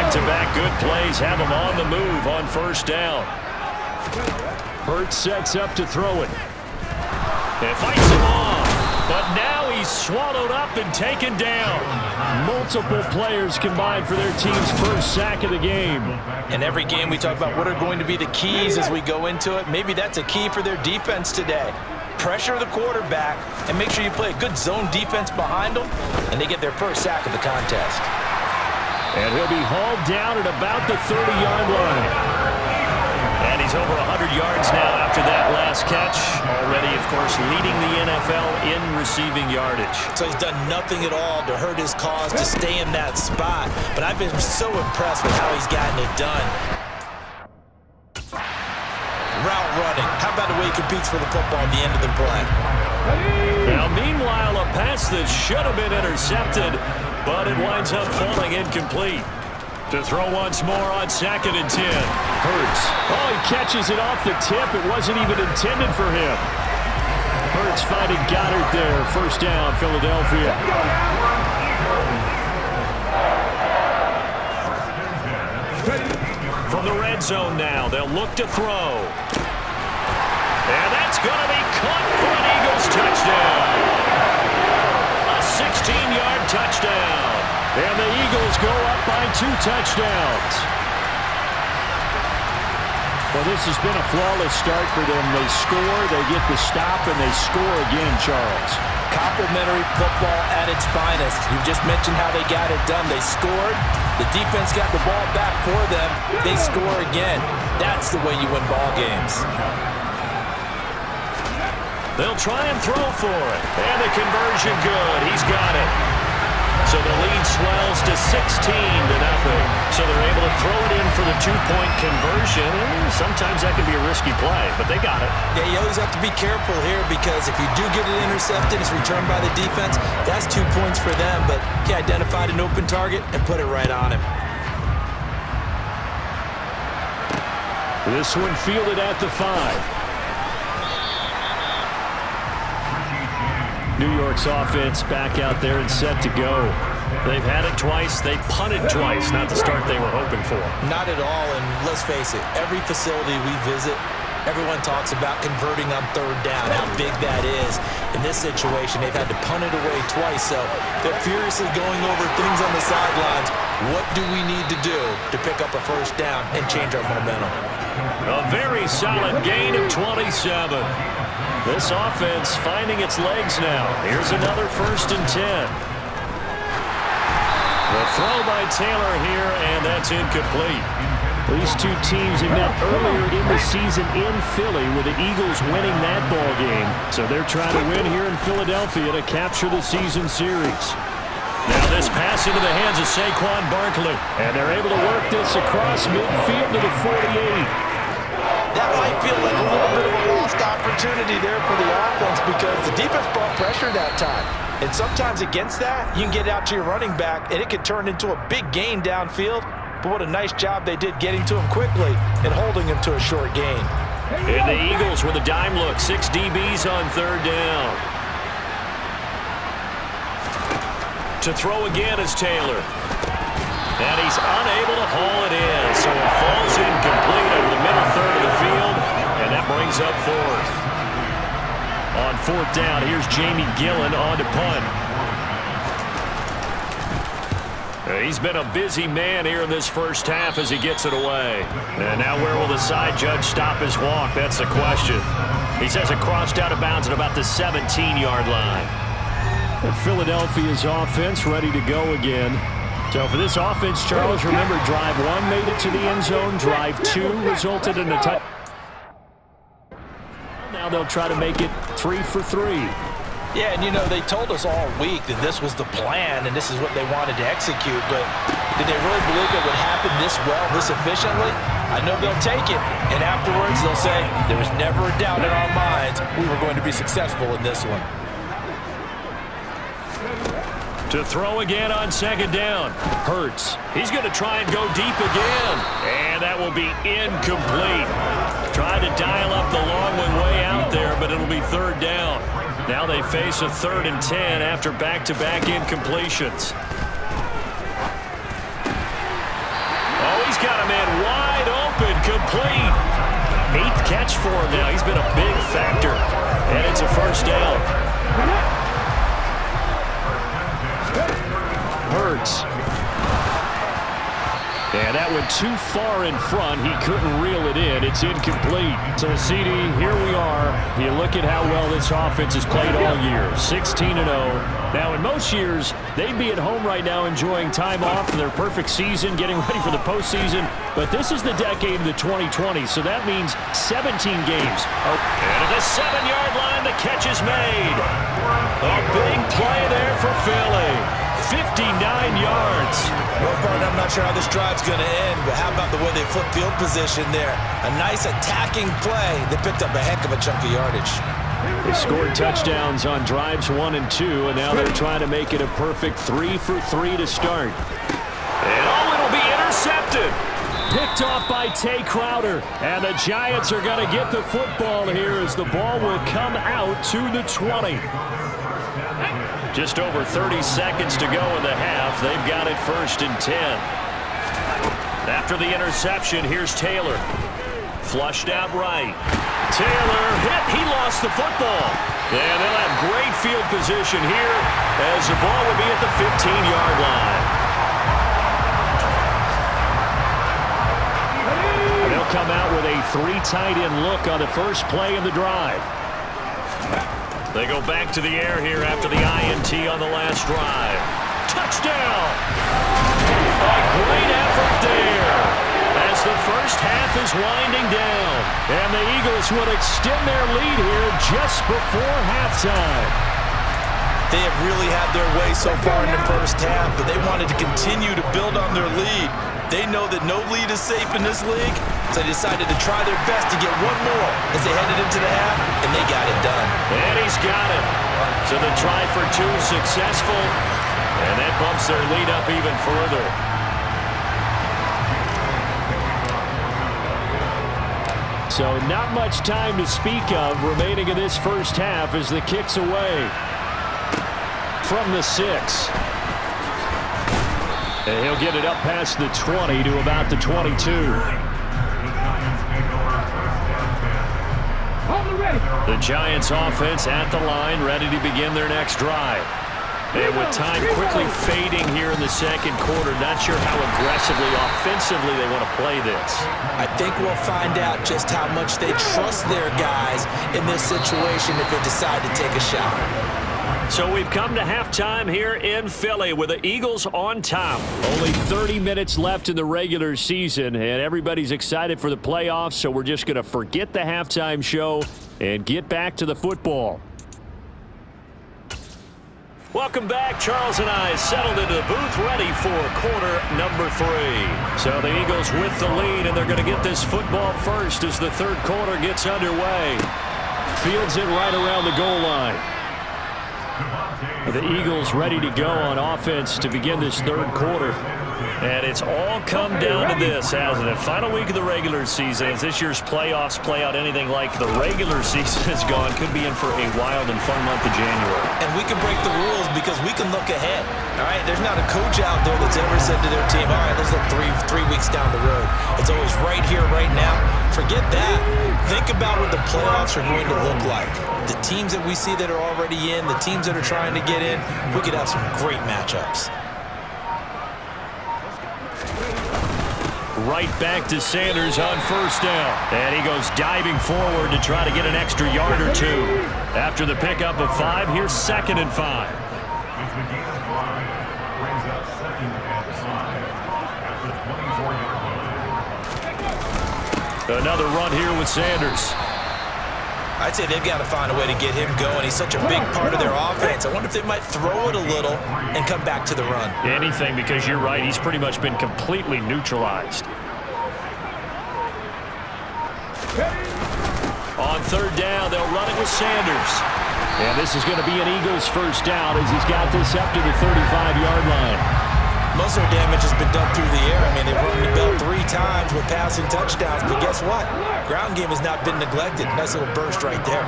Back-to-back good plays have him on the move on first down. Hurts sets up to throw it. And fights him off. But now he's swallowed up and taken down. Multiple players combined for their team's first sack of the game. In every game we talk about what are going to be the keys as we go into it. Maybe that's a key for their defense today. Pressure the quarterback and make sure you play a good zone defense behind them, and they get their first sack of the contest. And he'll be hauled down at about the 30-yard line. And he's over 100 yards now after that last catch. Already, of course, leading the NFL in receiving yardage. So he's done nothing at all to hurt his cause to stay in that spot. But I've been so impressed with how he's gotten it done. Route running. How about the way he competes for the football at the end of the play? Now, meanwhile, a pass that should have been intercepted, but it winds up falling incomplete. To throw once more on 2nd and 10. Hurts. Oh, he catches it off the tip. It wasn't even intended for him. Hurts finding Goddard there. First down, Philadelphia. From the red zone now, they'll look to throw. And that's going to be caught for an Eagles touchdown. A 16-yard touchdown. And the Eagles go up by 2 touchdowns. Well, this has been a flawless start for them. They score, they get the stop, and they score again, Charles. Complimentary football at its finest. You just mentioned how they got it done. They scored. The defense got the ball back for them. They score again. That's the way you win ball games. They'll try and throw for it. And the conversion good. He's got it. So the lead swells to 16-0. So they're able to throw it in for the 2-point conversion. And sometimes that can be a risky play, but they got it. Yeah, you always have to be careful here because if you do get it intercepted, it's returned by the defense. That's 2 points for them, but he identified an open target and put it right on him. This one fielded at the 5. New York's offense back out there and set to go. They've had it twice. They've punted twice. Not the start they were hoping for. Not at all, and let's face it, every facility we visit, everyone talks about converting on 3rd down, how big that is. In this situation, they've had to punt it away twice, so they're furiously going over things on the sidelines. What do we need to do to pick up a 1st down and change our momentum? A very solid gain of 27. This offense finding its legs now. Here's another 1st and 10. The throw by Taylor here, and that's incomplete. These two teams have met earlier in the season in Philly with the Eagles winning that ball game. So they're trying to win here in Philadelphia to capture the season series. Now this pass into the hands of Saquon Barkley. And they're able to work this across midfield to the 48. That might feel like a little bit of a lost opportunity there for the offense because the defense brought pressure that time. And sometimes against that, you can get out to your running back, and it can turn into a big gain downfield. But what a nice job they did getting to him quickly and holding him to a short gain. And the Eagles with a dime look. 6 DBs on 3rd down. To throw again is Taylor. And he's unable to haul it in, so it falls incomplete over the middle 3rd of the field, and that brings up 4th. On 4th down, here's Jamie Gillen on to punt. He's been a busy man here in this first half as he gets it away. And now where will the side judge stop his walk? That's the question. He says it crossed out of bounds at about the 17-yard line. And Philadelphia's offense ready to go again. So for this offense, Charles, remember, drive 1 made it to the end zone. Drive 2 resulted in a touchdown. Now they'll try to make it 3 for 3. Yeah, and you know, they told us all week that this was the plan and this is what they wanted to execute, but did they really believe it would happen this well, this efficiently? I know they'll take it, and afterwards they'll say, there was never a doubt in our minds we were going to be successful in this one. To throw again on 2nd down. Hurts. He's going to try and go deep again. And that will be incomplete. Trying to dial up the long one way out there, but it'll be 3rd down. Now they face a 3rd and 10 after back-to-back incompletions. got a man wide open, complete. 8th catch for him now. He's been a big factor. And it's a first down. Hurts. And that went too far in front. He couldn't reel it in. It's incomplete. So, CD, here we are. You look at how well this offense has played all year. 16-0. Now, in most years, they'd be at home right now enjoying time off for their perfect season, getting ready for the postseason. But this is the decade of the 2020s, so that means 17 games. And at the 7-yard line, the catch is made. A big play there for Philly. 59 yards. Well, Bart, I'm not sure how this drive's going to end, but how about the way they flip field position there? A nice attacking play. They picked up a heck of a chunk of yardage. They scored touchdowns on drives 1 and 2, and now they're trying to make it a perfect 3 for 3 to start. And it'll be intercepted. Picked off by Tay Crowder. And the Giants are going to get the football here as the ball will come out to the 20. Just over 30 seconds to go in the half. They've got it 1st and 10. After the interception, here's Taylor. Flushed out right. Taylor hit. He lost the football. And they'll have great field position here as the ball will be at the 15-yard line. They'll come out with a 3 tight end look on the first play of the drive. They go back to the air here after the INT on the last drive. Touchdown! A great effort there as the first half is winding down. And the Eagles would extend their lead here just before halftime. They have really had their way so far in the first half, but they wanted to continue to build on their lead. They know that no lead is safe in this league, so they decided to try their best to get one more as they headed into the half, and they got it done. And he's got it. So the try for 2 successful, and that bumps their lead up even further. So not much time to speak of remaining in this first half as the kick's away from the 6. And he'll get it up past the 20 to about the 22. The Giants offense at the line, ready to begin their next drive. And with time quickly fading here in the second quarter, not sure how aggressively, offensively they want to play this. I think we'll find out just how much they trust their guys in this situation if they decide to take a shot. So we've come to halftime here in Philly with the Eagles on top. Only 30 minutes left in the regular season, and everybody's excited for the playoffs, so we're just going to forget the halftime show and get back to the football. Welcome back. Charles and I settled into the booth ready for quarter number 3. So the Eagles with the lead, and they're going to get this football first as the third quarter gets underway. Fields it right around the goal line. The Eagles ready to go on offense to begin this third quarter. And it's all come down to this, hasn't it? Final week of the regular season. As this year's playoffs play out anything like the regular season has gone, could be in for a wild and fun month of January. And we can break the rules because we can look ahead. All right, there's not a coach out there that's ever said to their team, all right, let's look three weeks down the road. It's always right here, right now. Forget that. Think about what the playoffs are going to look like. The teams that we see that are already in, the teams that are trying to get in, we could have some great matchups. Right back to Sanders on first down. And he goes diving forward to try to get an extra yard or 2. After the pickup of 5, here's 2nd and 5. Another run here with Sanders. I'd say they've got to find a way to get him going. He's such a big part of their offense. I wonder if they might throw it a little and come back to the run. Anything, because you're right. He's pretty much been completely neutralized. On third down, they'll run it with Sanders. And this is going to be an Eagles first down as he's got this up to the 35-yard line. Most of their damage has been done through the air. I mean, they've run the bell 3 times with passing touchdowns, but guess what? Ground game has not been neglected. Nice little burst right there.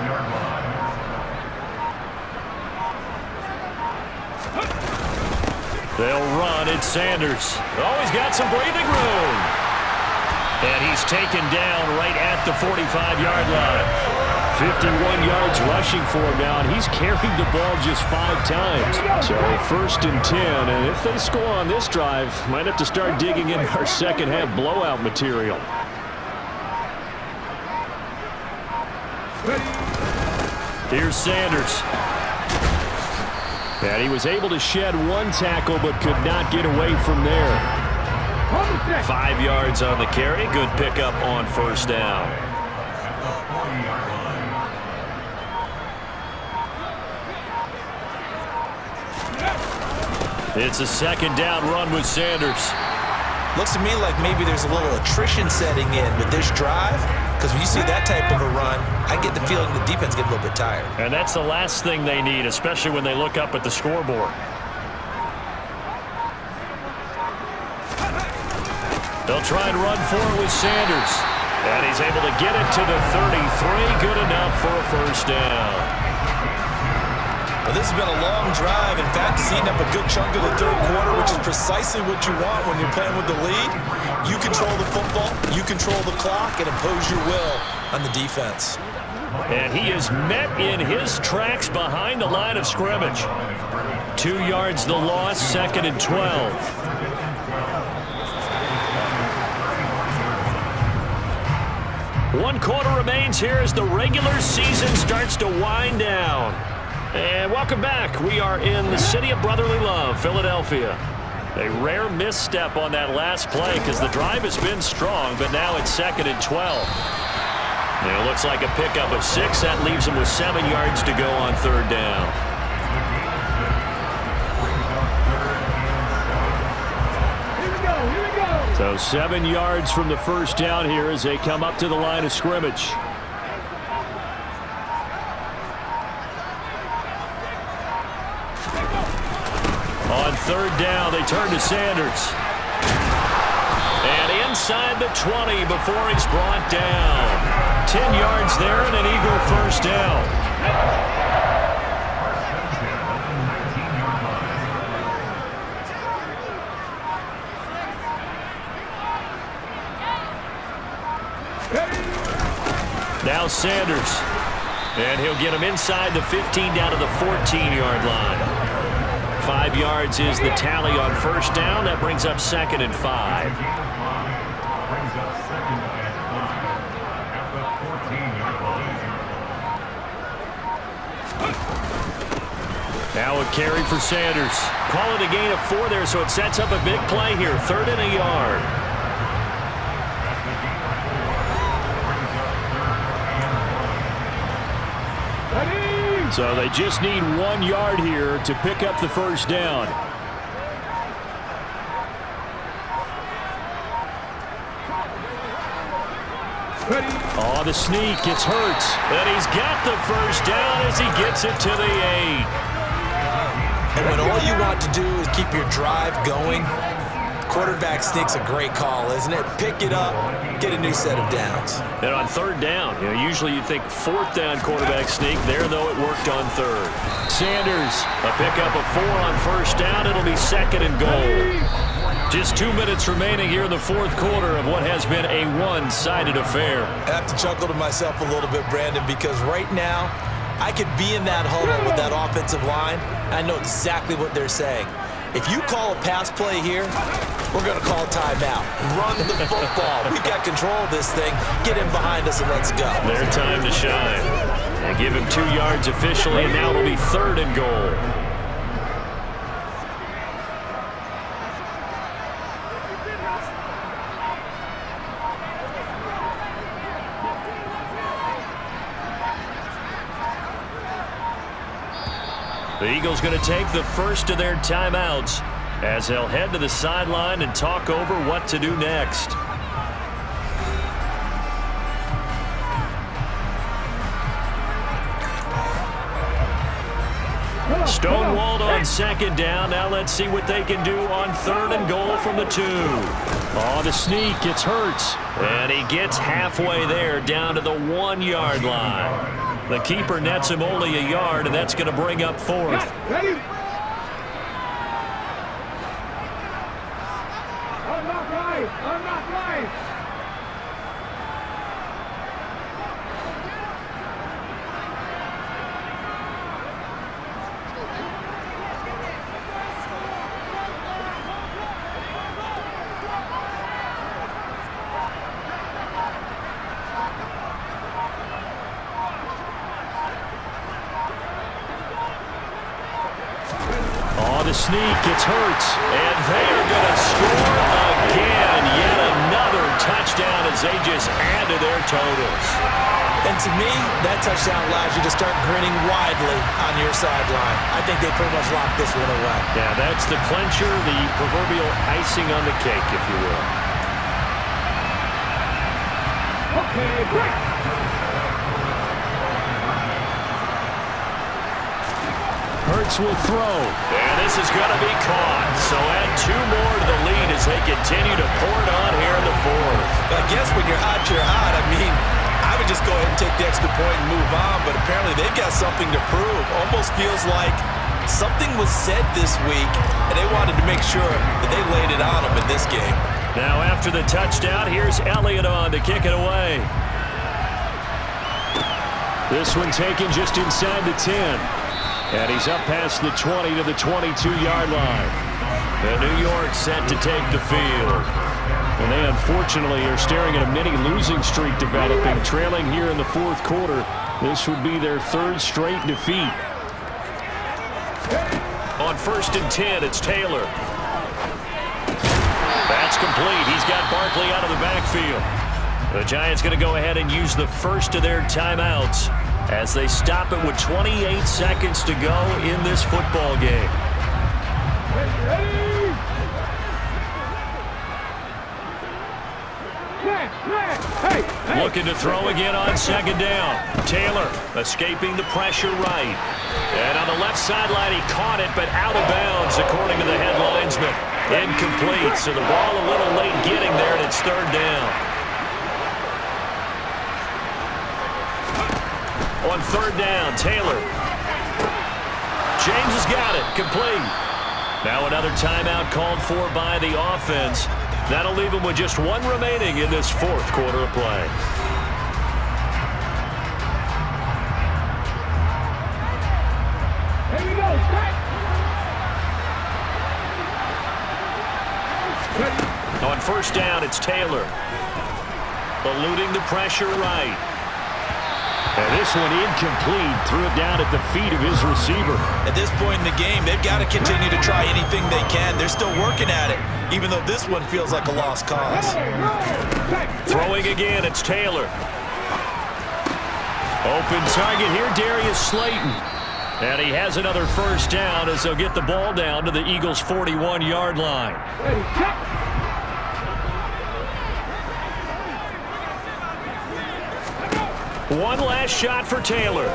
They'll run. It's Sanders. Oh, he's got some breathing room. And he's taken down right at the 45-yard line. 51 yards rushing for him now, and he's carried the ball just 5 times. So 1st and 10, and if they score on this drive, might have to start digging in our second-half blowout material. Here's Sanders. And he was able to shed 1 tackle, but could not get away from there. 5 yards on the carry. Good pickup on 1st down. It's a 2nd down run with Sanders. Looks to me like maybe there's a little attrition setting in with this drive, because when you see that type of a run, I get the feeling the defense gets a little bit tired. And that's the last thing they need, especially when they look up at the scoreboard. They'll try and run for it with Sanders. And he's able to get it to the 33. Good enough for a 1st down. Well, this has been a long drive. In fact, it's eaten up a good chunk of the 3rd quarter, which is precisely what you want when you're playing with the lead. You control the football, you control the clock, and impose your will on the defense. And he is met in his tracks behind the line of scrimmage. 2 yards the loss, 2nd and 12. One quarter remains here as the regular season starts to wind down. And welcome back. We are in the city of brotherly love, Philadelphia. A rare misstep on that last play because the drive has been strong, but now it's 2nd and 12. And it looks like a pickup of 6. That leaves them with 7 yards to go on 3rd down. Here we go. So 7 yards from the 1st down here as they come up to the line of scrimmage. On 3rd down, they turn to Sanders. And inside the 20 before he's brought down. 10 yards there and an Eagle 1st down. Now Sanders. And he'll get him inside the 15 down to the 14-yard line. 5 yards is the tally on 1st down. That brings up 2nd and 5. Now a carry for Sanders. Call it a gain of 4 there, so it sets up a big play here. 3rd and a yard. So they just need 1 yard here to pick up the 1st down. Oh, the sneak gets hurt. And he's got the 1st down as he gets it to the 8. And when all you want to do is keep your drive going, quarterback sneak's a great call, isn't it? Pick it up, get a new set of downs. And on 3rd down, usually you think 4th down quarterback sneak. There, though, it worked on 3rd. Sanders, a pickup of 4 on 1st down. It'll be 2nd and goal. Just 2 minutes remaining here in the 4th quarter of what has been a one-sided affair. I have to chuckle to myself a little bit, Brandon, because right now I could be in that huddle with that offensive line. I know exactly what they're saying. If you call a pass play here, we're going to call timeout. Run the football. We got control of this thing. Get in behind us and let's go. Their time to shine. They give him 2 yards officially, and now it'll be 3rd and goal. The Eagles going to take the first of their timeouts as they'll head to the sideline and talk over what to do next. Stonewalled on 2nd down. Now let's see what they can do on 3rd and goal from the 2. Oh, the sneak gets hurt. And he gets halfway there down to the 1 yard line. The keeper nets him only a yard, and that's going to bring up 4th. the sneak. It's Hurts. And they are going to score again. Yet another touchdown as they just add to their totals. And to me, that touchdown allows you to start grinning widely on your sideline. I think they pretty much locked this one away. Yeah, that's the clincher, the proverbial icing on the cake, if you will. Okay, break. Hurts will throw. And this is going to be caught. So add 2 more to the lead as they continue to pour it on here in the fourth. I guess when you're hot, you're hot. I mean, I would just go ahead and take the extra point and move on, but apparently they've got something to prove. Almost feels like something was said this week, and they wanted to make sure that they laid it on them in this game. Now after the touchdown, here's Elliott on to kick it away. This one taken just inside the 10. And he's up past the 20 to the 22-yard line. And New York set to take the field. And they unfortunately are staring at a mini losing streak developing, trailing here in the fourth quarter. This would be their 3rd straight defeat. On 1st and 10, it's Taylor. That's complete. He's got Barkley out of the backfield. The Giants going to go ahead and use the first of their timeouts as they stop it with 28 seconds to go in this football game. Looking to throw again on 2nd down. Taylor escaping the pressure right. And on the left sideline, he caught it, but out of bounds, according to the head linesman. Incomplete, so the ball a little late getting there, and it's 3rd down. On 3rd down, Taylor. James has got it, complete. Now another timeout called for by the offense. That'll leave them with just 1 remaining in this 4th quarter of play. Here we go, strike. On 1st down, it's Taylor. Eluding the pressure right. And this one incomplete. Threw it down at the feet of his receiver. At this point in the game, they've got to continue to try anything they can. They're still working at it, even though this one feels like a lost cause. Throwing again, it's Taylor. Open target here, Darius Slayton. And he has another 1st down as they'll get the ball down to the Eagles' 41-yard line. Ready, check. One last shot for Taylor.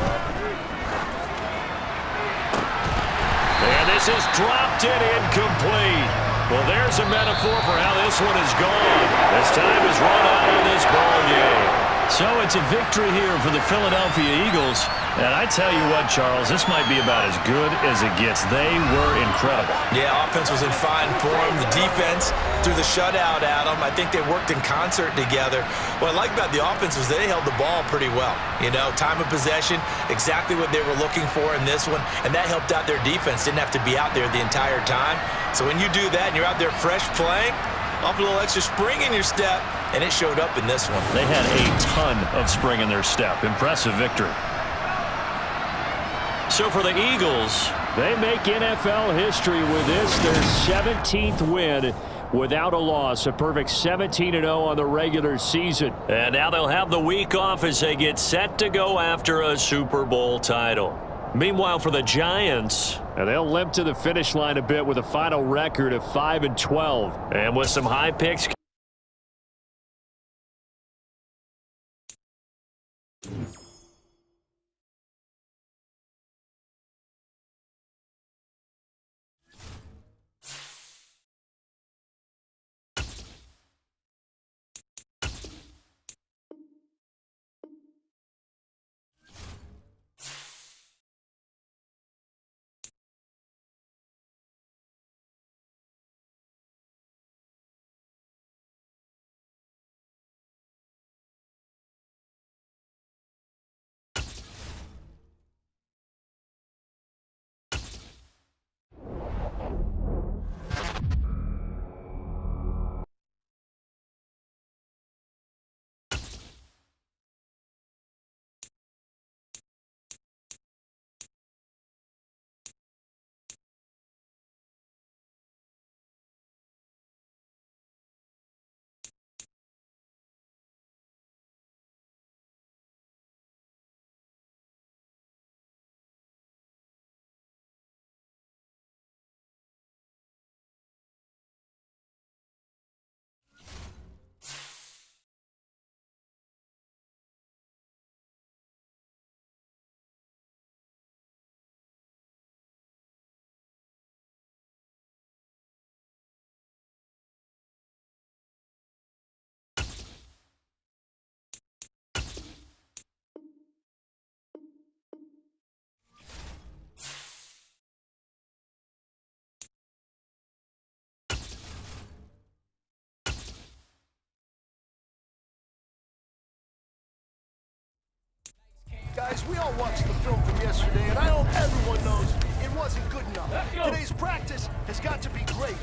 And this is dropped and incomplete. Well, there's a metaphor for how this one is gone. As time is run out on this ball game. So it's a victory here for the Philadelphia Eagles. And I tell you what, Charles, this might be about as good as it gets. They were incredible. Yeah, offense was in fine form. The defense threw the shutout at them. I think they worked in concert together. What I like about the offense was they held the ball pretty well. You know, time of possession, exactly what they were looking for in this one, and that helped out their defense. Didn't have to be out there the entire time. So when you do that and you're out there fresh playing, off a little extra spring in your step, and it showed up in this one. They had a ton of spring in their step. Impressive victory. So for the Eagles, they make NFL history with this, their 17th win without a loss, a perfect 17-0 on the regular season. And now they'll have the week off as they get set to go after a Super Bowl title. Meanwhile, for the Giants, they'll limp to the finish line a bit with a final record of 5-12. And with some high picks Guys, we all watched the film from yesterday, and I hope everyone knows it wasn't good enough. Today's practice has got to be great.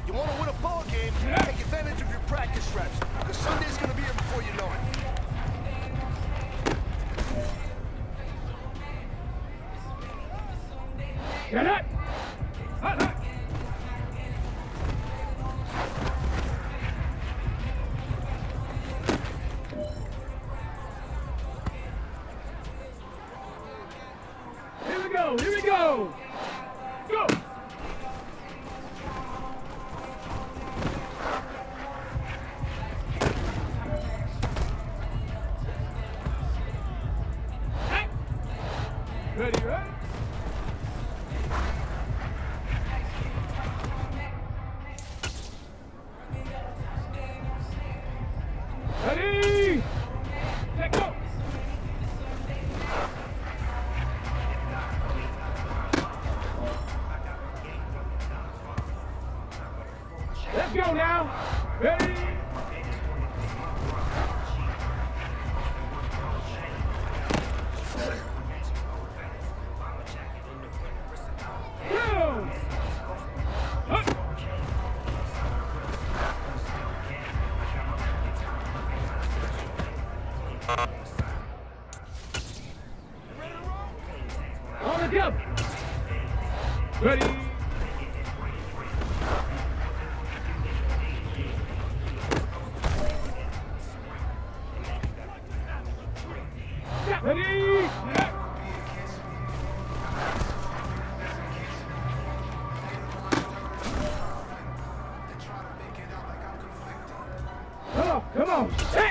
You want to win a ball game, take advantage of your practice reps, because Sunday's going to be here before you know it. Get it! Here we go! Here we go! Go! Hey. Ready, ready? Ready! Let go! Let's go now! Ready! Go! Up! On the jump! Ready! Ready! Come on, come on! Hey!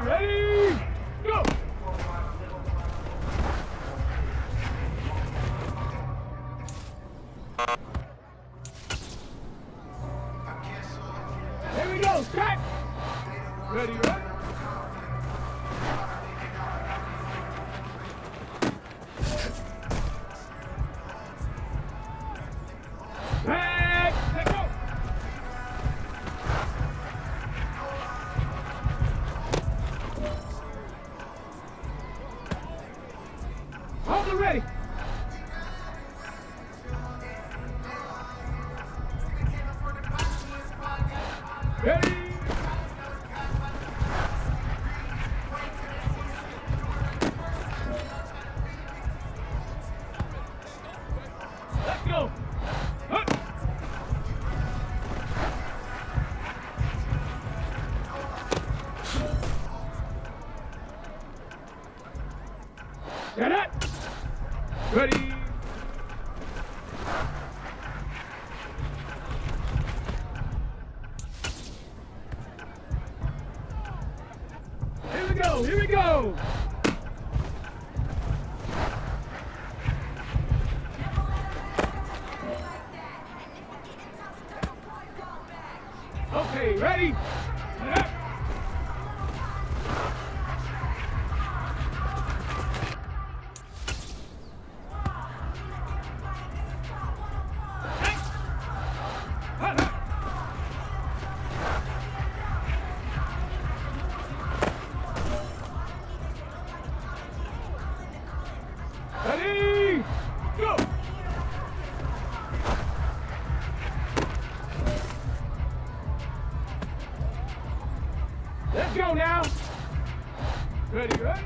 Ready, go! Here we go, strike! Ready, ready? Back, let go! Hold it ready. Ready. Let's go. Huh. Get it. Ready. Here we go, here we go! Okay, ready? Ready, go! Let's go now! Ready, ready?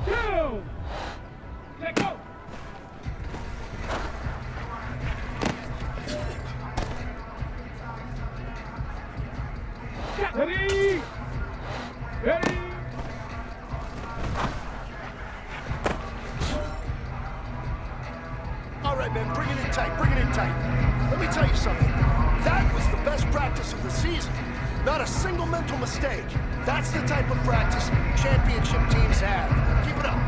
Two! Let go! Ready! Ready! All right, man, bring it in tight, bring it in tight. Let me tell you something. That was the best practice of the season. Not a single mental mistake. That's the type of practice championship teams have. Keep it up.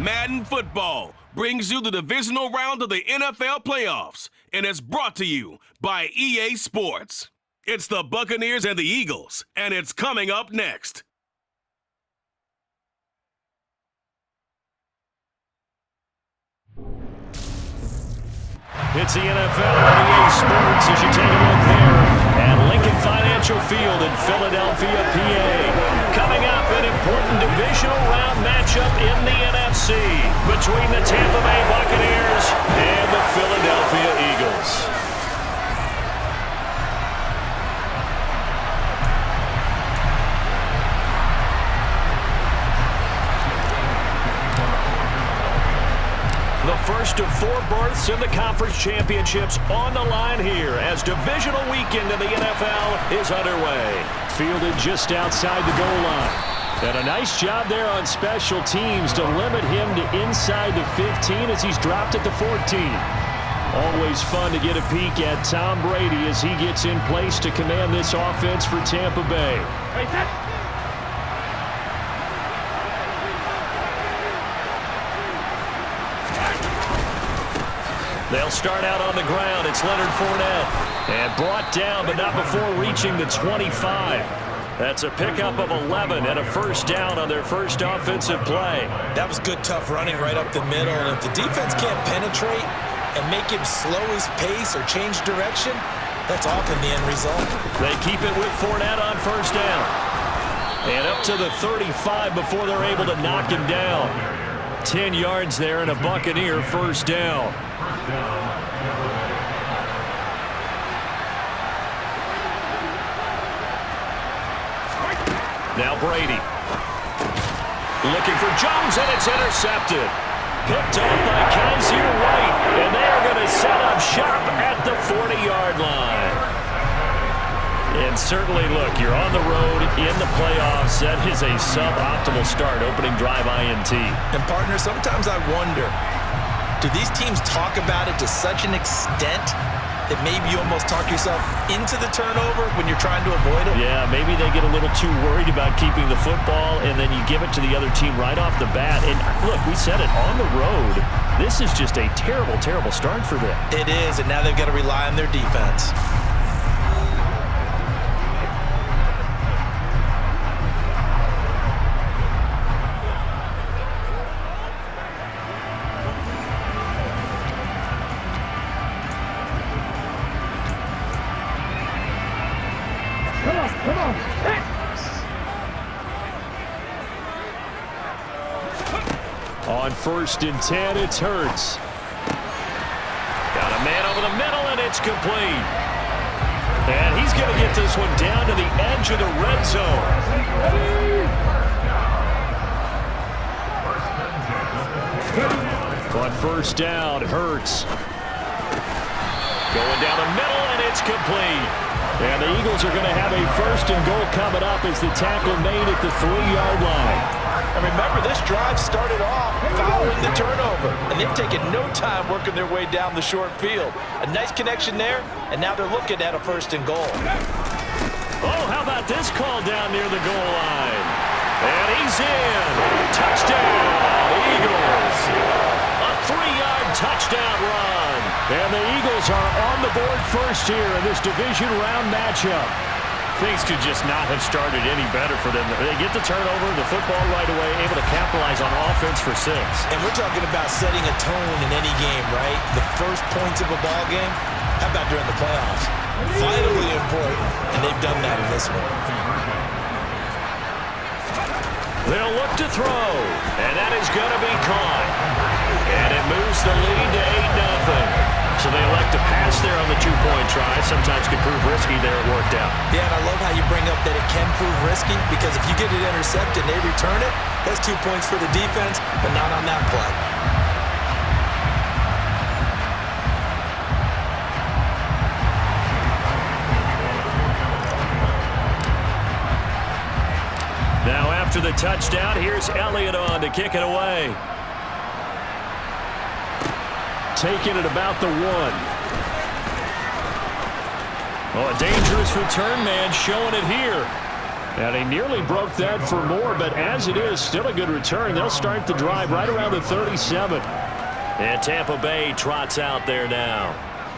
Madden Football brings you the divisional round of the NFL playoffs, and it's brought to you by EA Sports. It's the Buccaneers and the Eagles, and it's coming up next. It's the NFL on EA Sports as you take a look there at Lincoln Financial Field in Philadelphia, PA. Coming up, an important divisional round matchup in the NFC between the Tampa Bay Buccaneers and the Philadelphia Eagles. The first of 4 berths in the conference championships on the line here as divisional weekend in the NFL is underway. Fielded just outside the goal line. And a nice job there on special teams to limit him to inside the 15 as he's dropped at the 14. Always fun to get a peek at Tom Brady as he gets in place to command this offense for Tampa Bay. They'll start out on the ground. It's Leonard Fournette. And brought down, but not before reaching the 25. That's a pickup of 11 and a first down on their first offensive play. That was good, tough running right up the middle. And if the defense can't penetrate and make him slow his pace or change direction, that's often the end result. They keep it with Fournette on first down. And up to the 35 before they're able to knock him down. 10 yards there and a Buccaneer first down. Now Brady. Looking for Jones, and it's intercepted. Picked off by Kaiser White, and they're going to set up shop at the 40-yard line. And certainly, look, you're on the road in the playoffs. That is a suboptimal start, opening drive INT. And, partner, sometimes I wonder, do these teams talk about it to such an extent that maybe you almost talk yourself into the turnover when you're trying to avoid it? Yeah, maybe they get a little too worried about keeping the football, and then you give it to the other team right off the bat. And, look, we said it, on the road, this is just a terrible, terrible start for them. It is, and now they've got to rely on their defense. On 1st and 10, it's Hurts. Got a man over the middle, and it's complete. And he's going to get this one down to the edge of the red zone. On 1st down, Hurts. Going down the middle, and it's complete. And the Eagles are going to have a 1st and goal coming up as the tackle made at the 3-yard line. And remember, this drive started off following the turnover, and they've taken no time working their way down the short field. A nice connection there, and now they're looking at a 1st and goal. Oh, how about this call down near the goal line? And he's in. Touchdown, Eagles. A 3-yard touchdown run. And the Eagles are on the board first here in this division round matchup. Things could just not have started any better for them. They get the turnover, the football right away, able to capitalize on offense for 6. And we're talking about setting a tone in any game, right? The first points of a ball game. How about during the playoffs? Vitally important, and they've done that in this one. They'll look to throw, and that is going to be caught. And it moves the lead to 8-0. So they elect to pass there on the 2-point try. Sometimes could prove risky there. It worked out. Yeah, and I love how you bring up that it can prove risky, because if you get it intercepted and they return it, that's 2 points for the defense, but not on that play. Now after the touchdown, here's Elliott on to kick it away. Taking it about the 1. Oh, a dangerous return man showing it here. And he nearly broke that for more, but as it is, still a good return. They'll start the drive right around the 37. And Tampa Bay trots out there now.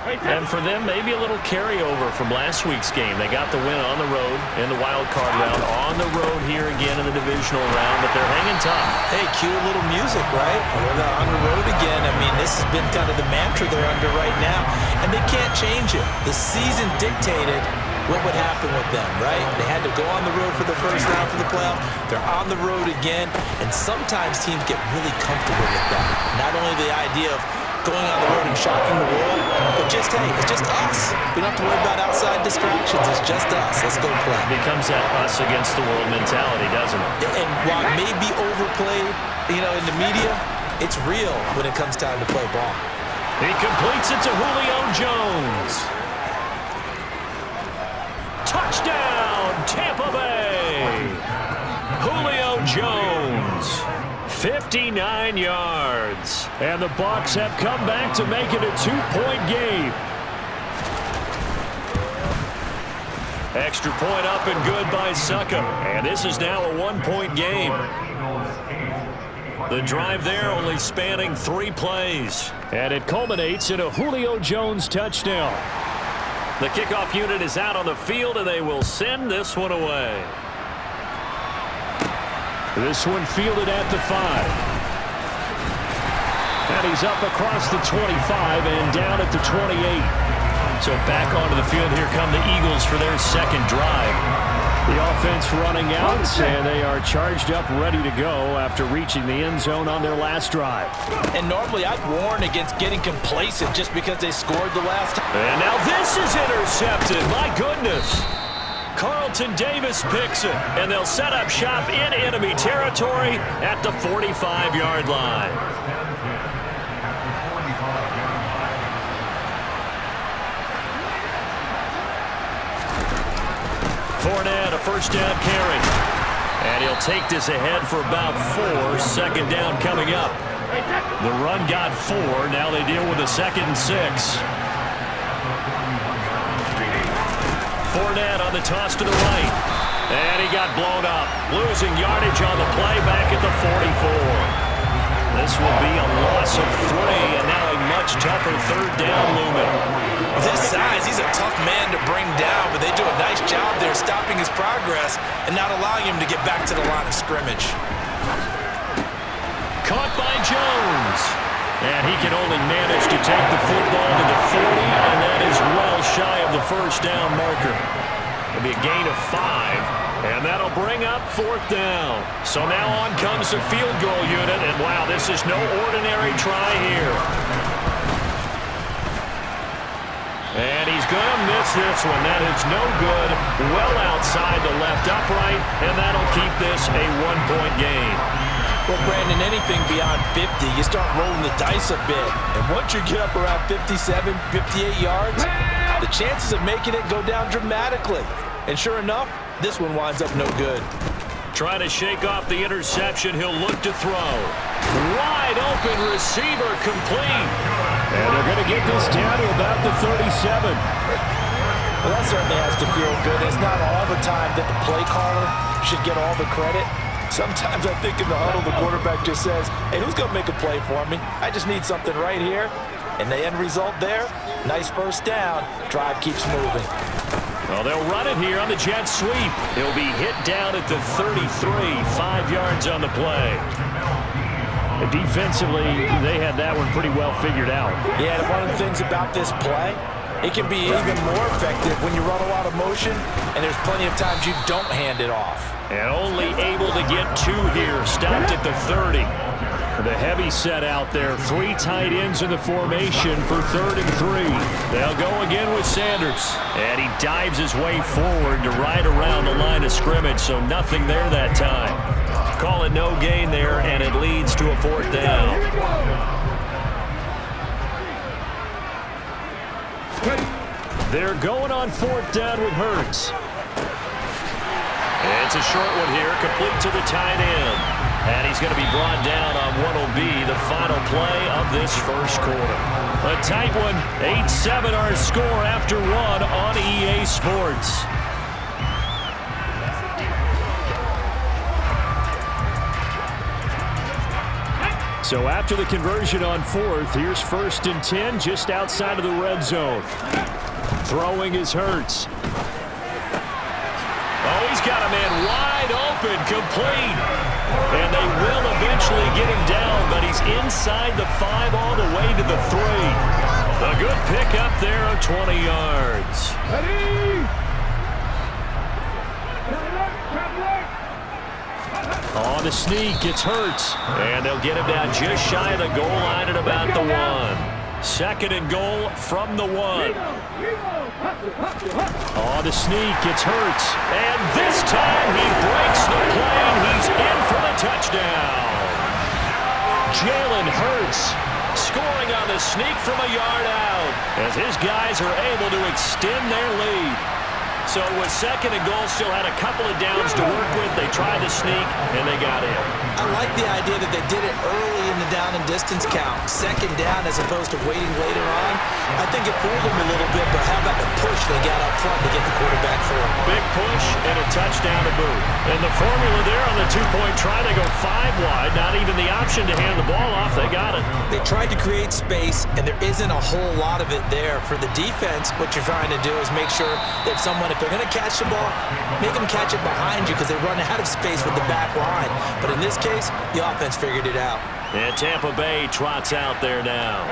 And for them, maybe a little carryover from last week's game. They got the win on the road in the wild card round, on the road here again in the divisional round, but they're hanging tough. Hey, cue a little music, right? They're on the road again. I mean, this has been kind of the mantra they're under right now, and they can't change it. The season dictated what would happen with them, right? They had to go on the road for the first round for the playoff. They're on the road again, and sometimes teams get really comfortable with that. Not only the idea of going on the road and shocking the world, but just, hey, it's just us. We don't have to worry about outside distractions. It's just us. Let's go play. It becomes that us against the world mentality, doesn't it? And while it may be overplayed, in the media, it's real when it comes time to play ball. He completes it to Julio Jones. Touchdown, Tampa Bay. Julio Jones. 59 yards. And the Bucs have come back to make it a 2-point game. Extra point up and good by Suckup. And this is now a 1-point game. The drive there only spanning 3 plays. And it culminates in a Julio Jones touchdown. The kickoff unit is out on the field, and they will send this one away. This one fielded at the 5. And he's up across the 25 and down at the 28. So back onto the field, here come the Eagles for their second drive. The offense running out, and they are charged up, ready to go after reaching the end zone on their last drive. And normally I'd warn against getting complacent just because they scored the last time. And now this is intercepted. My goodness. Carlton Davis picks it, and they'll set up shop in enemy territory at the 45-yard line. Fournette, a first down carry. And he'll take this ahead for about 4. Second down coming up. The run got 4. Now they deal with a 2nd and 6. Fournette on the toss to the right. And he got blown up. Losing yardage on the play back at the 44. This will be a loss of 3, and now a much tougher 3rd down looming. With his size, he's a tough man to bring down, but they do a nice job there stopping his progress and not allowing him to get back to the line of scrimmage. Caught by Jones. And he can only manage to take the football to the 40, and that is well shy of the first down marker. It'll be a gain of 5, and that'll bring up 4th down. So now on comes the field goal unit, and wow, this is no ordinary try here. And he's going to miss this one. That is no good. Well outside the left upright, and that'll keep this a 1-point game. Well, Brandon, anything beyond 50, you start rolling the dice a bit. And once you get up around 57, 58 yards, the chances of making it go down dramatically. And sure enough, this one winds up no good. Trying to shake off the interception. He'll look to throw. Wide open receiver complete. And they're going to get this down to about the 37. Well, that certainly has to feel good. It's not all the time that the play caller should get all the credit. Sometimes I think in the huddle, the quarterback just says, hey, who's going to make a play for me? I just need something right here. And the end result there, nice first down. Drive keeps moving. Well, they'll run it here on the jet sweep. He'll be hit down at the 33, 5 yards on the play. Defensively, they had that one pretty well figured out. Yeah, and one of the things about this play, it can be even more effective when you run a lot of motion, and there's plenty of times you don't hand it off. And only able to get 2 here. Stopped at the 30. The heavy set out there. 3 tight ends in the formation for 3rd and 3. They'll go again with Sanders. And he dives his way forward to right around the line of scrimmage, so nothing there that time. Call it no gain there, and it leads to a 4th down. They're going on 4th down with Hurts. It's a short one here, complete to the tight end. And he's going to be brought down on what will be the final play of this first quarter. A tight one, 8-7 our score after 1 on EA Sports. So after the conversion on 4th, here's 1st and 10 just outside of the red zone. Throwing is Hurts. Oh, he's got a man wide open, complete. And they will eventually get him down, but he's inside the 5 all the way to the 3. A good pickup there of 20 yards. On the sneak, it's Hurts. And they'll get him down just shy of the goal line at about the 1. 2nd and goal from the 1. On the sneak, it's Hurts. And this time he breaks the plane. He's in for the touchdown. Jalen Hurts scoring on the sneak from a yard out as his guys are able to extend their lead. So with 2nd and goal, still had a couple of downs to work with. They tried the sneak, and they got in. I like the idea that they did it early in the down and distance count. 2nd down as opposed to waiting later on. I think it fooled them a little bit, but how about the push they got up front to get the quarterback for it? Big push and a touchdown to boot. And the formula there on the 2-point try, they go 5 wide. Not even the option to hand the ball off. They got it. They tried to create space, and there isn't a whole lot of it there. For the defense, what you're trying to do is make sure that someone, if they're going to catch the ball, make them catch it behind you because they run out of space with the back line. But in this case, the offense figured it out. And Tampa Bay trots out there now.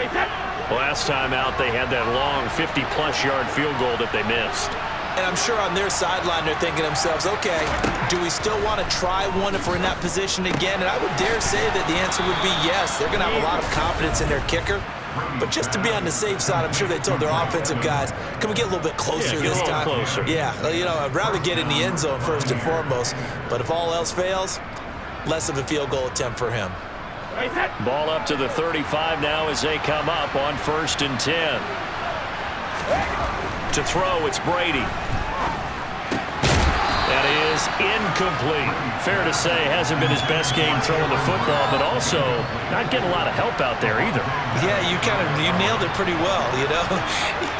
Last time out, they had that long 50-plus yard field goal that they missed. And I'm sure on their sideline they're thinking to themselves, okay, do we still want to try one if we're in that position again? And I would dare say that the answer would be yes. They're going to have a lot of confidence in their kicker. But just to be on the safe side, I'm sure they told their offensive guys, can we get a little bit closer this time? Closer. Yeah, you know, I'd rather get in the end zone first and foremost. But if all else fails, less of a field goal attempt for him. Ball up to the 35 now as they come up on 1st and 10. To throw, it's Brady. That is incomplete. Fair to say, hasn't been his best game throwing the football, but also not getting a lot of help out there either. Yeah, you nailed it pretty well, you know.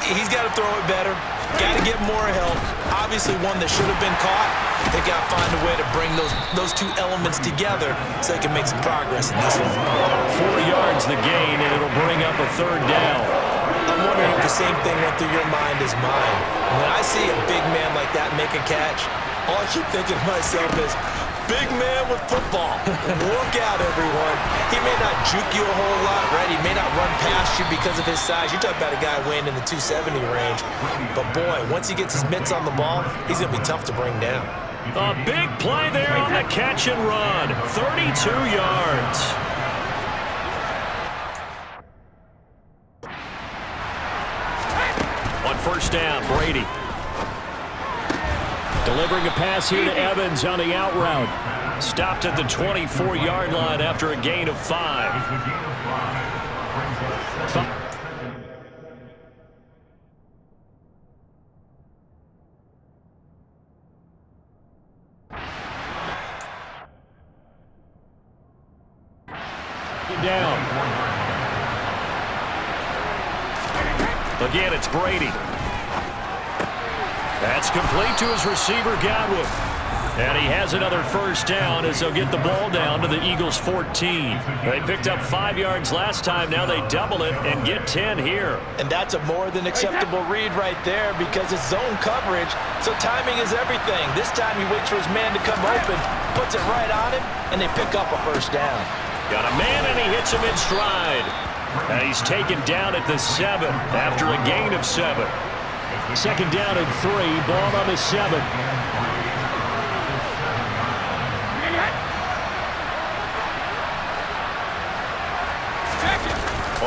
He's got to throw it better. Got to get more help. Obviously one that should have been caught. They got to find a way to bring those two elements together so they can make some progress in this one. 4 yards the gain, and it'll bring up a 3rd down. I'm wondering if the same thing went through your mind as mine. When I see a big man like that make a catch, all I keep thinking to myself is, big man with football. Look out, everyone. He may not juke you a whole lot, right? He may not run past you because of his size. You're talking about a guy weighing in the 270 range. But, boy, once he gets his mitts on the ball, he's going to be tough to bring down. A big play there on the catch and run. 32 yards. On 1st down, Brady. Delivering a pass here to Evans on the out route. Stopped at the 24-yard line after a gain of 5. Down. Again, it's Brady. That's complete to his receiver, Godwin. And he has another 1st down as they'll get the ball down to the Eagles' 14. They picked up 5 yards last time. Now they double it and get 10 here. And that's a more than acceptable read right there because it's zone coverage, so timing is everything. This time he waits for his man to come open, puts it right on him, and they pick up a 1st down. Got a man, and he hits him in stride. And he's taken down at the 7 after a gain of 7. 2nd down and 3, ball on the 7.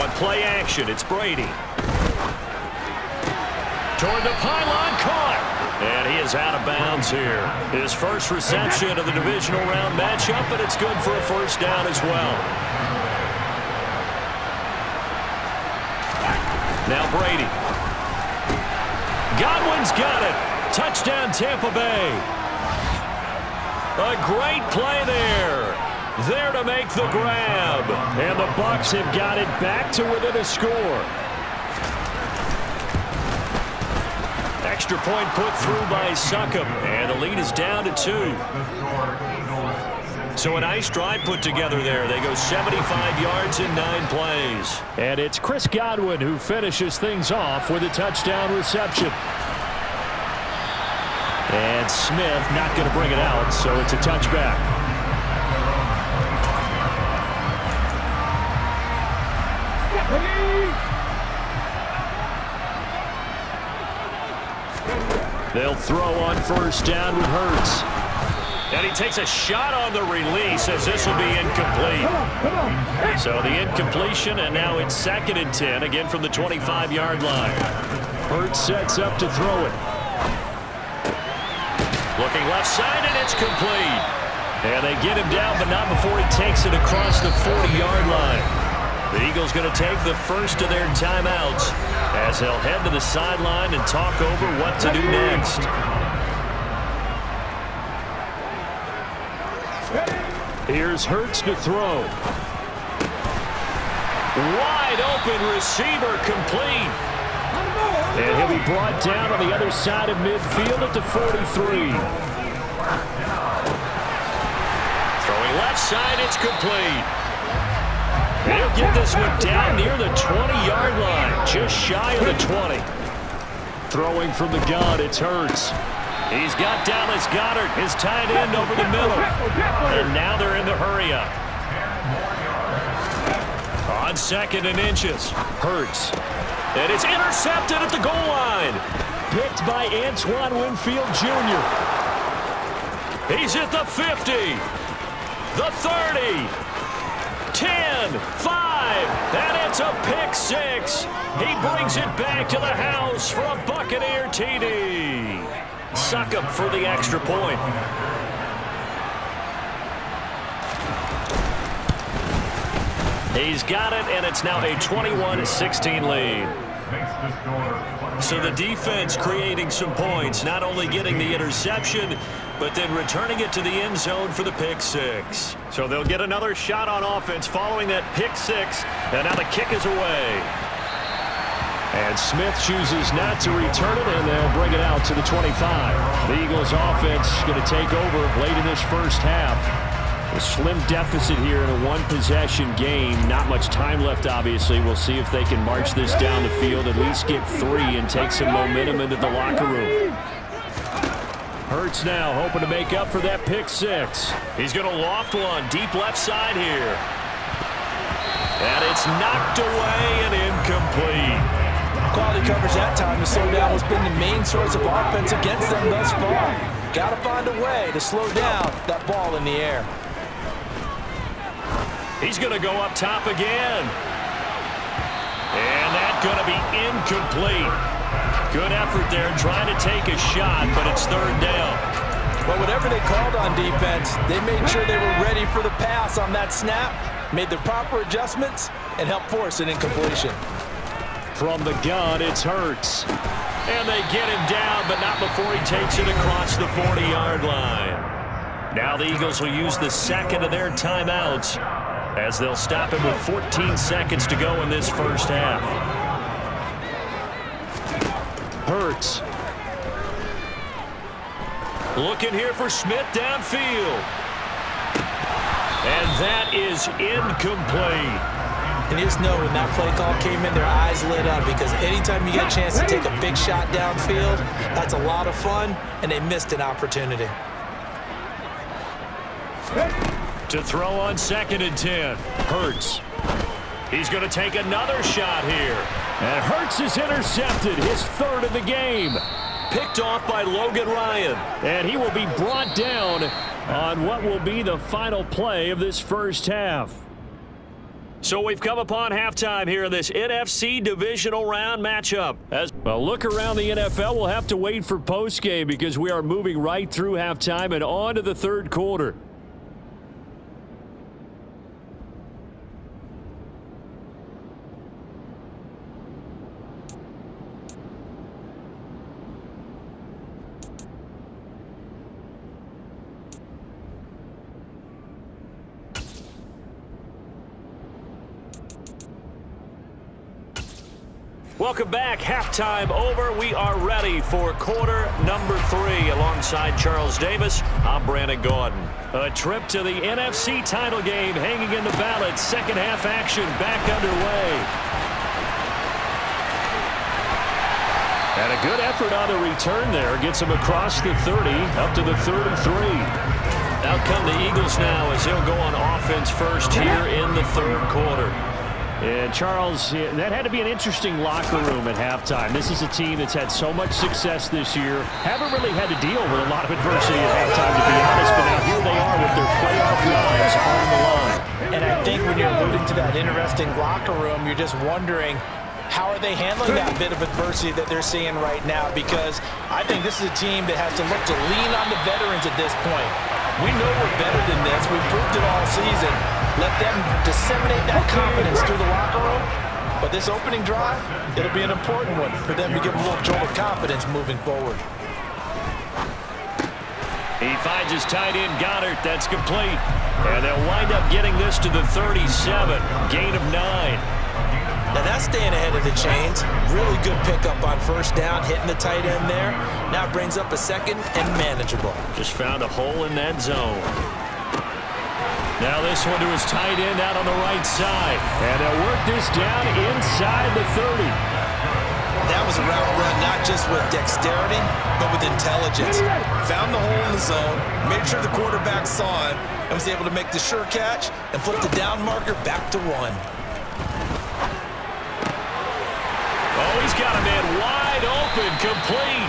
On play action, it's Brady. Toward the pylon, caught. And he is out of bounds here. His first reception of the divisional round matchup, but it's good for a 1st down as well. Now Brady. Godwin's got it. Touchdown, Tampa Bay. A great play there. There to make the grab. And the Bucs have got it back to within a score. Extra point put through by Succop. And the lead is down to 2. So a nice drive put together there. They go 75 yards in 9 plays. And it's Chris Godwin who finishes things off with a touchdown reception. And Smith not going to bring it out, so it's a touchback. They'll throw on first down with Hurts. And he takes a shot on the release as this will be incomplete. So the incompletion, and now it's 2nd and 10, again from the 25-yard line. Hurts sets up to throw it. Looking left side, and it's complete. And they get him down, but not before he takes it across the 40-yard line. The Eagles going to take the first of their timeouts as they'll head to the sideline and talk over what to do next. Here's Hurts to throw. Wide open receiver, complete. And he'll be brought down on the other side of midfield at the 43. Throwing left side, it's complete. He'll get this one down near the 20-yard line, just shy of the 20. Throwing from the gun, it's Hurts. He's got Dallas Goedert, his tight end, over the middle. And now they're in the hurry-up. On 2nd and inches, Hurts. And it's intercepted at the goal line. Picked by Antoine Winfield Jr. He's at the 50, the 30. 10, 5, and it's a pick 6. He brings it back to the house for a Buccaneer TD. Suck up for the extra point. He's got it, and it's now a 21-16 lead. So the defense creating some points, not only getting the interception, but then returning it to the end zone for the pick 6. So they'll get another shot on offense following that pick 6, and now the kick is away. And Smith chooses not to return it, and they'll bring it out to the 25. The Eagles offense going to take over late in this first half. A slim deficit here in a one-possession game. Not much time left, obviously. We'll see if they can march this down the field, at least get 3 and take some momentum into the locker room. Hurts now hoping to make up for that pick 6. He's going to loft one deep left side here. And it's knocked away and incomplete. Quality coverage that time to slow down has been the main source of offense against them thus far. Got to find a way to slow down that ball in the air. He's going to go up top again. And that's going to be incomplete. Good effort there trying to take a shot, but it's 3rd down. But whatever they called on defense, they made sure they were ready for the pass on that snap, made the proper adjustments, and helped force an incompletion. From the gun, it's Hurts. And they get him down, but not before he takes it across the 40-yard line. Now the Eagles will use the 2nd of their timeouts as they'll stop him with 14 seconds to go in this first half. Hurts. Looking here for Smith downfield. And that is incomplete. And you just know when that play call came in, their eyes lit up, because anytime you get a chance to take a big shot downfield, that's a lot of fun, and they missed an opportunity. To throw on 2nd and 10, Hurts. He's going to take another shot here. And Hurts is intercepted, his 3rd of the game. Picked off by Logan Ryan. And he will be brought down on what will be the final play of this first half. So we've come upon halftime here in this NFC divisional round matchup. As well, look around the NFL. We'll have to wait for postgame because we are moving right through halftime and on to the 3rd quarter. Welcome back. Halftime over. We are ready for quarter number 3. Alongside Charles Davis, I'm Brandon Gordon. A trip to the NFC title game hanging in the balance. Second half action back underway. And a good effort on the return there. Gets him across the 30, up to the 3rd and 3. Out come the Eagles now as they'll go on offense first here in the 3rd quarter. And Charles, that had to be an interesting locker room at halftime. This is a team that's had so much success this year. Haven't really had to deal with a lot of adversity at halftime, to be honest. But now here they are with their playoff lives on the line. And I think when you're alluding to that interesting locker room, you're just wondering, how are they handling that bit of adversity that they're seeing right now? Because I think this is a team that has to look to lean on the veterans at this point. We know we're better than this. We've proved it all season. Let them disseminate that confidence through the locker room. But this opening drive, it'll be an important one for them to give a little jolt of confidence moving forward. He finds his tight end, Goddard. That's complete. And they'll wind up getting this to the 37. Gain of 9. Now that's staying ahead of the chains. Really good pickup on first down, hitting the tight end there. Now brings up a second and manageable. Just found a hole in that zone. Now this one to his tight end out on the right side. And they'll work this down inside the 30. That was a route run not just with dexterity, but with intelligence. Found the hole in the zone, made sure the quarterback saw it, and was able to make the sure catch and flip the down marker back to 1. Oh, he's got a man wide open, complete.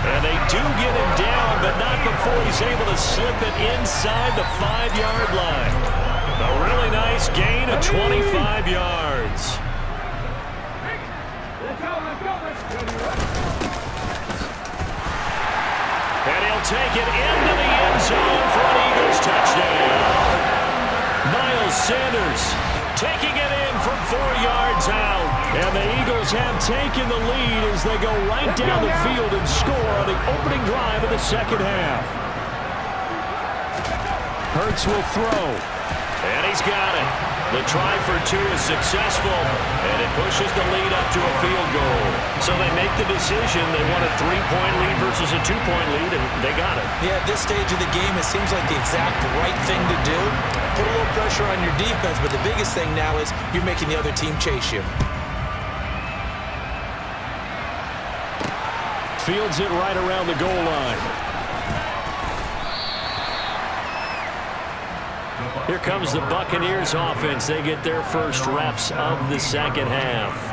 And they do get him down, but not before he's able to slip it inside the 5-yard line. A really nice gain of 25 yards. And he'll take it into the end zone for an Eagles touchdown. Miles Sanders taking it in from 4 yards out. And the Eagles have taken the lead as they go right down the field and score on the opening drive of the second half. Hurts will throw. And he's got it. The try for 2 is successful, and it pushes the lead up to a field goal. So they make the decision. They want a 3-point lead versus a 2-point lead, and they got it. Yeah, at this stage of the game, it seems like the exact right thing to do. Put a little pressure on your defense, but the biggest thing now is you're making the other team chase you. Fields it right around the goal line. Here comes the Buccaneers offense. They get their first reps of the second half.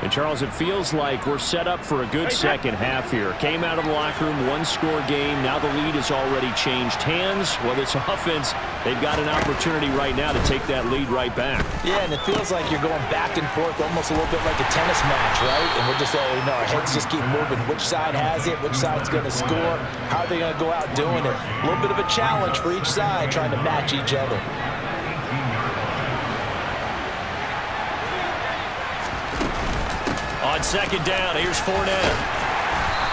And, Charles, it feels like we're set up for a good second half here. Came out of the locker room, 1-score game. Now the lead has already changed hands. Well, this offense, they've got an opportunity right now to take that lead right back. Yeah, and it feels like you're going back and forth almost a little bit like a tennis match, right? And we're just all, our heads just keep moving. Which side has it? Which side's going to score? How are they going to go out doing it? A little bit of a challenge for each side trying to match each other. On second down, here's Fournette.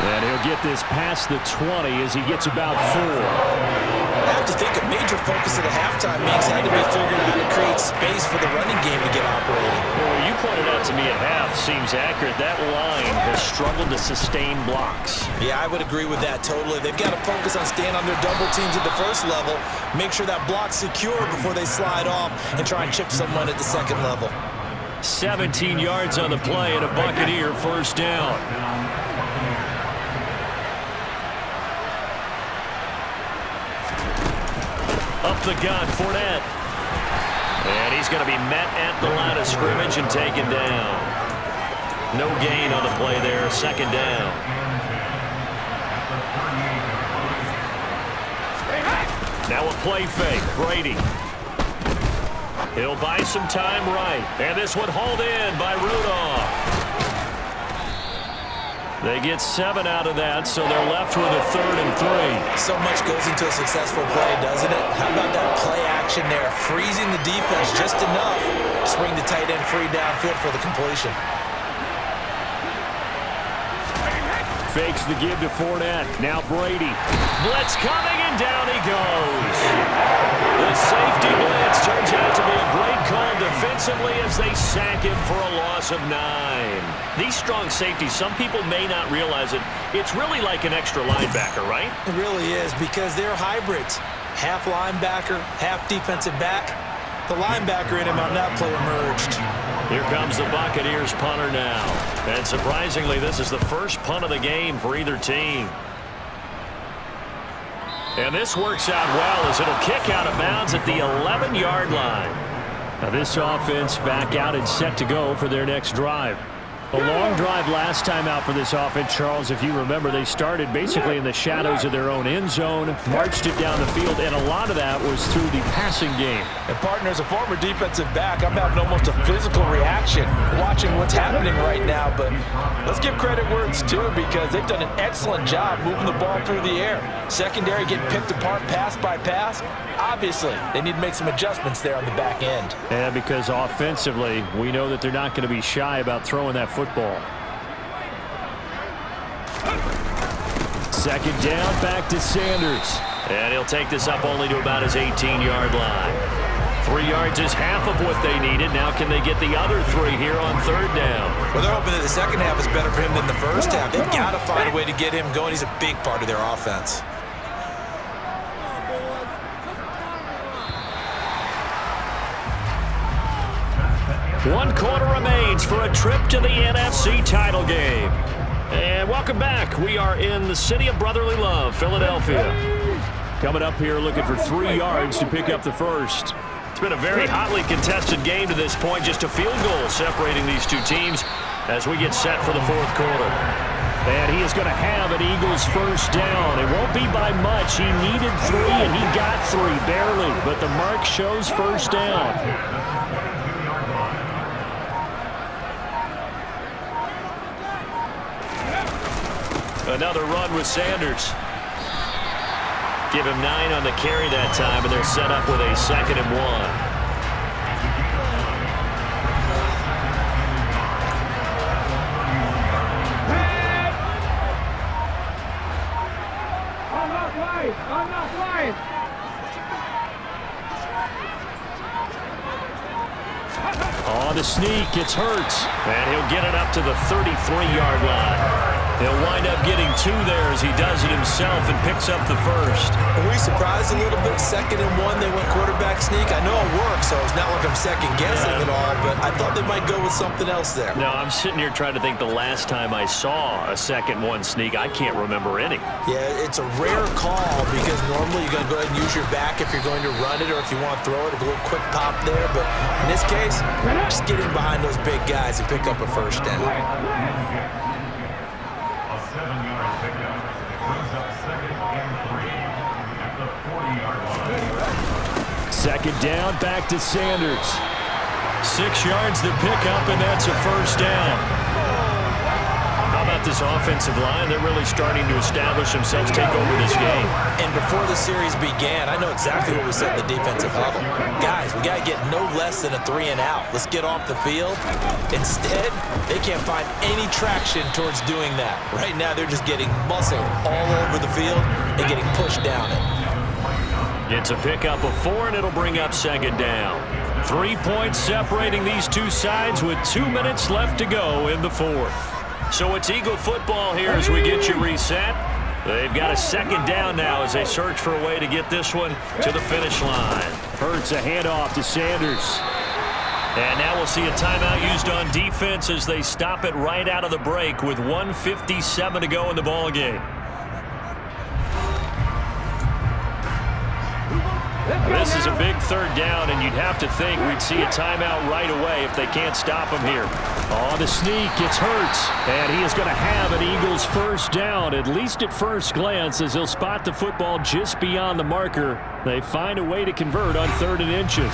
And he'll get this past the 20 as he gets about 4. I have to think a major focus at the halftime means had to be figuring out how to create space for the running game to get operating. Well, you pointed out to me at half seems accurate. That line has struggled to sustain blocks. Yeah, I would agree with that totally. They've got to focus on staying on their double teams at the first level, make sure that block's secure before they slide off and try and chip someone at the second level. 17 yards on the play and a Buccaneer first down. Up the gun, Fournette. And he's going to be met at the line of scrimmage and taken down. No gain on the play there, second down. Now a play fake, Brady. He'll buy some time right. And this one hauled in by Rudolph. They get 7 out of that, so they're left with a 3rd and 3. So much goes into a successful play, doesn't it? How about that play action there? Freezing the defense just enough to bring the tight end free downfield for the completion. Fakes the give to Fournette. Now Brady. Blitz coming, and down he goes. The safety blitz turns out to be a great call defensively as they sack him for a loss of 9. These strong safeties, some people may not realize it. It's really like an extra linebacker, right? It really is, because they're hybrids. Half linebacker, half defensive back. The linebacker in him on that play emerged. Here comes the Buccaneers punter now. And surprisingly, this is the first punt of the game for either team. And this works out well as it'll kick out of bounds at the 11-yard line. Now this offense back out and set to go for their next drive. A long drive last time out for this offense, Charles. If you remember, they started basically in the shadows of their own end zone, marched it down the field, and a lot of that was through the passing game. And partner, as a former defensive back, I'm having almost a physical reaction watching what's happening right now. But let's give credit where it's due, because they've done an excellent job moving the ball through the air. Secondary getting picked apart pass by pass. Obviously, they need to make some adjustments there on the back end. Yeah, because offensively, we know that they're not going to be shy about throwing that football. Second down, back to Sanders. And he'll take this up only to about his 18-yard line. 3 yards is half of what they needed. Now can they get the other 3 here on third down? Well, they're hoping that the second half is better for him than the first half. They've got to find a way to get him going. He's a big part of their offense. One quarter remains for a trip to the NFC title game. And welcome back. We are in the city of brotherly love, Philadelphia. Coming up here looking for 3 yards to pick up the first. It's been a very hotly contested game to this point. Just a field goal separating these two teams as we get set for the fourth quarter. And he is going to have an Eagles first down. It won't be by much. He needed 3, and he got 3, barely. But the mark shows first down. Another run with Sanders. Give him 9 on the carry that time, and they're set up with a 2nd and 1. On the sneak, it's Hurts. And he'll get it up to the 33-yard line. He'll wind up getting 2 there as he does it himself and picks up the first. Are we surprised a little bit? 2nd and 1, they went quarterback sneak. I know it works, so it's not like I'm second-guessing at all, but I thought they might go with something else there. No, I'm sitting here trying to think the last time I saw a 2nd 1 sneak. I can't remember any. Yeah, it's a rare call because normally you're going to go ahead and use your back if you're going to run it or if you want to throw it, a little quick pop there. But in this case, just get in behind those big guys and pick up a first down. Second down, back to Sanders. 6 yards to pick up, and that's a first down. How about this offensive line? They're really starting to establish themselves, take over this game. And before the series began, I know exactly what we said in the defensive huddle. Guys, we got to get no less than a 3 and out. Let's get off the field. Instead, they can't find any traction towards doing that. Right now, they're just getting muscled all over the field and getting pushed down it. It's a pickup of 4, and it'll bring up 2nd down. 3 points separating these two sides with 2 minutes left to go in the fourth. So it's Eagle football here as we get you reset. They've got a 2nd down now as they search for a way to get this one to the finish line. Hurts a handoff to Sanders. And now we'll see a timeout used on defense as they stop it right out of the break with 1:57 to go in the ballgame. This is a big 3rd down, and you'd have to think we'd see a timeout right away if they can't stop him here. On the sneak, it's Hurts. And he is going to have an Eagles first down, at least at first glance, as he'll spot the football just beyond the marker. They find a way to convert on 3rd and inches.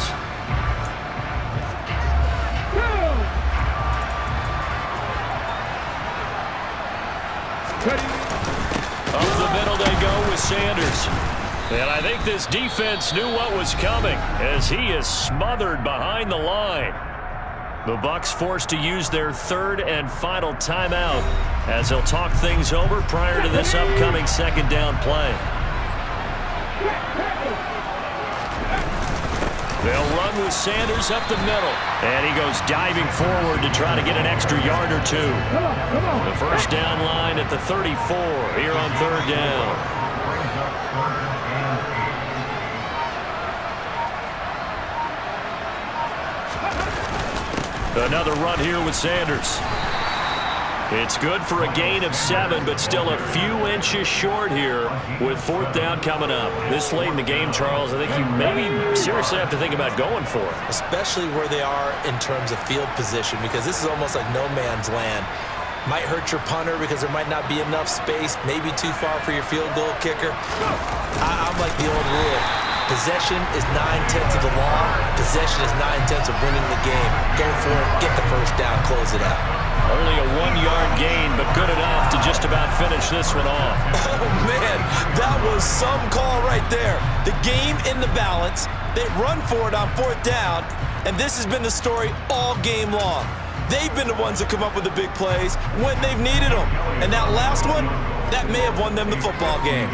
Up the middle they go with Sanders. And I think this defense knew what was coming as he is smothered behind the line. The Bucs forced to use their 3rd and final timeout as they'll talk things over prior to this upcoming 2nd down play. They'll run with Sanders up the middle. And he goes diving forward to try to get an extra yard or two. The first down line at the 34 here on third down. Another run here with Sanders. It's good for a gain of 7, but still a few inches short here with fourth down coming up. This late in the game, Charles, I think you maybe seriously have to think about going for it. Especially where they are in terms of field position, because this is almost like no man's land. Might hurt your punter because there might not be enough space, maybe too far for your field goal kicker. I'm like the old rule. Possession is 9/10 of the law. Possession is 9/10 of winning the game. Go for it, get the first down, close it out. Only a 1-yard gain, but good enough to just about finish this one off. Oh, man, that was some call right there. The game in the balance. They run for it on fourth down, and this has been the story all game long. They've been the ones that come up with the big plays when they've needed them. And that last one, that may have won them the football game.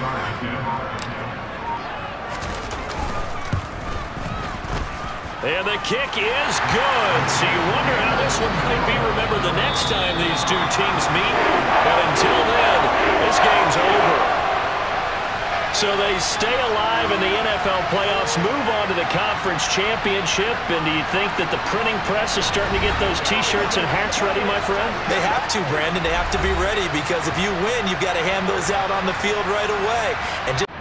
And the kick is good. So you wonder how this one might be remembered the next time these two teams meet. But until then, this game's over. So they stay alive in the NFL playoffs, move on to the conference championship. And do you think that the printing press is starting to get those T-shirts and hats ready, my friend? They have to, Brandon. They have to be ready, because if you win, you've got to hand those out on the field right away. And just